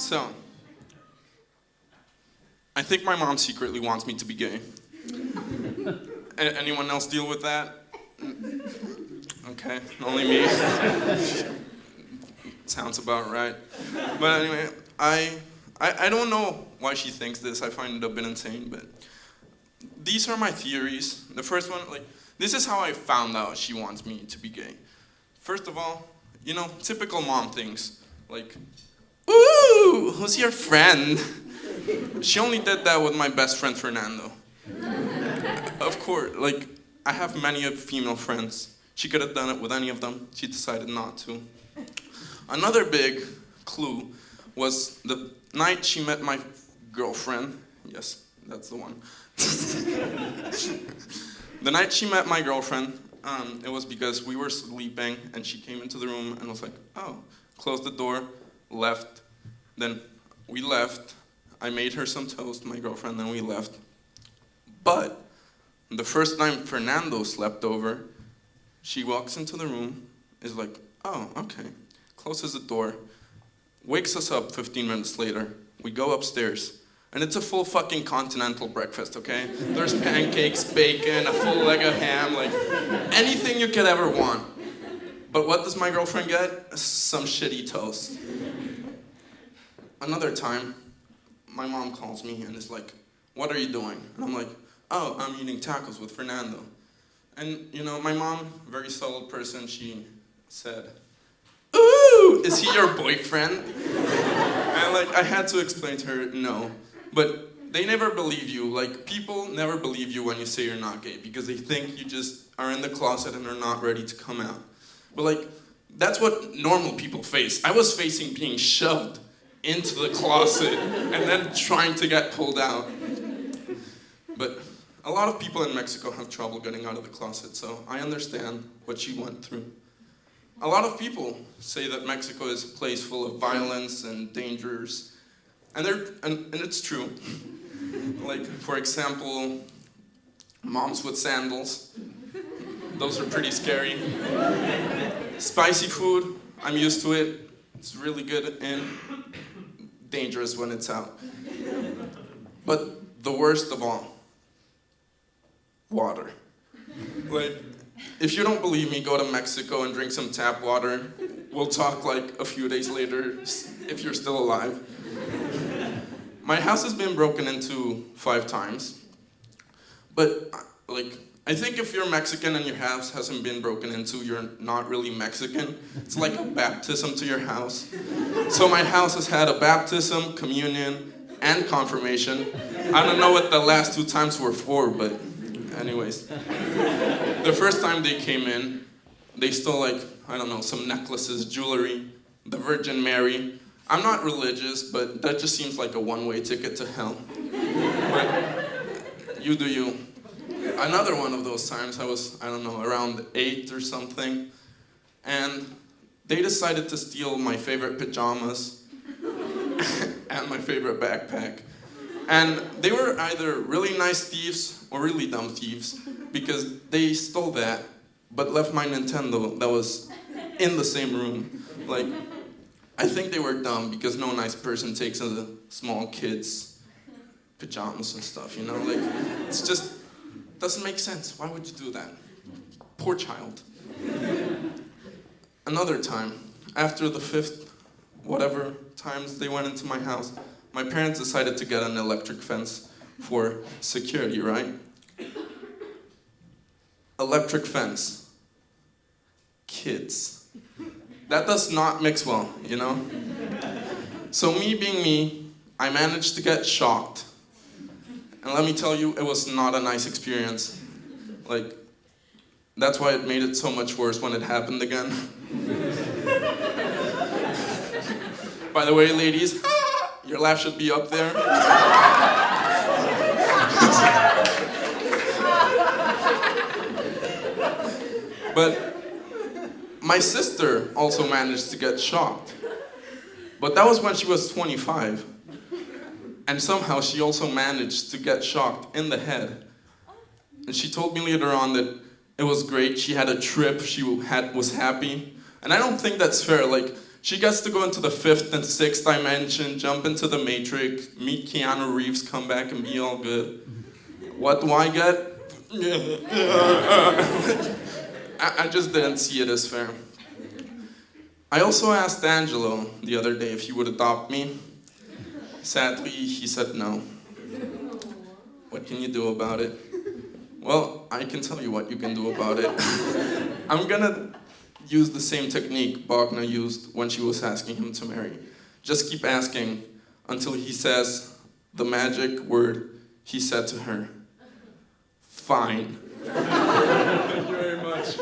So, I think my mom secretly wants me to be gay. Anyone else deal with that? Okay, only me. Sounds about right. But anyway, I don't know why she thinks this. I find it a bit insane, but these are my theories. The first one, this is how I found out she wants me to be gay. First of all, typical mom things, like, ooh, who's your friend? She only did that with my best friend, Fernando. Of course, I have many female friends. She could have done it with any of them. She decided not to. Another big clue was the night she met my girlfriend. Yes, that's the one. The night she met my girlfriend, it was because we were sleeping and she came into the room and was like, oh, closed the door, left. Then we left. I made her some toast, my girlfriend, then we left. But the first night Fernando slept over, she walks into the room, is like, oh, okay. Closes the door, wakes us up 15 minutes later. We go upstairs, and it's a full fucking continental breakfast, okay? There's pancakes, bacon, a full leg of ham, anything you could ever want. But what does my girlfriend get? Some shitty toast. Another time, my mom calls me and is like, what are you doing? And I'm like, oh, I'm eating tacos with Fernando. And, my mom, very subtle person, she said, ooh, is he your boyfriend? And, I had to explain to her, no. But they never believe you. People never believe you when you say you're not gay because they think you just are in the closet and are not ready to come out. But, that's what normal people face. I was facing being shoved into the closet and then trying to get pulled out. But a lot of people in Mexico have trouble getting out of the closet, so I understand what she went through. A lot of people say that Mexico is a place full of violence and dangers, and it's true. For example, moms with sandals. Those are pretty scary. Spicy food, I'm used to it. It's really good and dangerous when it's out. But the worst of all, water. If you don't believe me, go to Mexico and drink some tap water. We'll talk a few days later if you're still alive. My house has been broken into 5 times. But I think if you're Mexican and your house hasn't been broken into, you're not really Mexican. It's like a baptism to your house. So my house has had a baptism, communion, and confirmation. I don't know what the last 2 times were for, but anyways. The first time they came in, they stole some necklaces, jewelry, the Virgin Mary. I'm not religious, but that just seems like a one-way ticket to hell. But you do you. Another one of those times, I was, around 8 or something, and they decided to steal my favorite pajamas and my favorite backpack. And they were either really nice thieves or really dumb thieves, because they stole that, but left my Nintendo that was in the same room. I think they were dumb, because no nice person takes a small kid's pajamas and stuff, it's just, doesn't make sense. Why would you do that? Poor child. Another time, after the 5th, whatever times they went into my house, my parents decided to get an electric fence for security, right? Electric fence. Kids. That does not mix well, So me being me, I managed to get shocked. And let me tell you, it was not a nice experience. That's why it made it so much worse when it happened again. By the way, ladies, your laugh should be up there. But my sister also managed to get shocked. But that was when she was 25. And somehow she also managed to get shocked in the head. And she told me later on that It was great. She had a trip. She was happy. And I don't think that's fair. Like, She gets to go into the 5th and 6th dimension, jump into the Matrix, meet Keanu Reeves, come back and be all good. What do I get? I just didn't see it as fair. I also asked Angelo the other day if he would adopt me. Sadly, he said no. What can you do about it? Well, I can tell you what you can do about it. I'm gonna use the same technique Bogna used when she was asking him to marry. Just keep asking until he says the magic word he said to her. Fine. Thank you very much.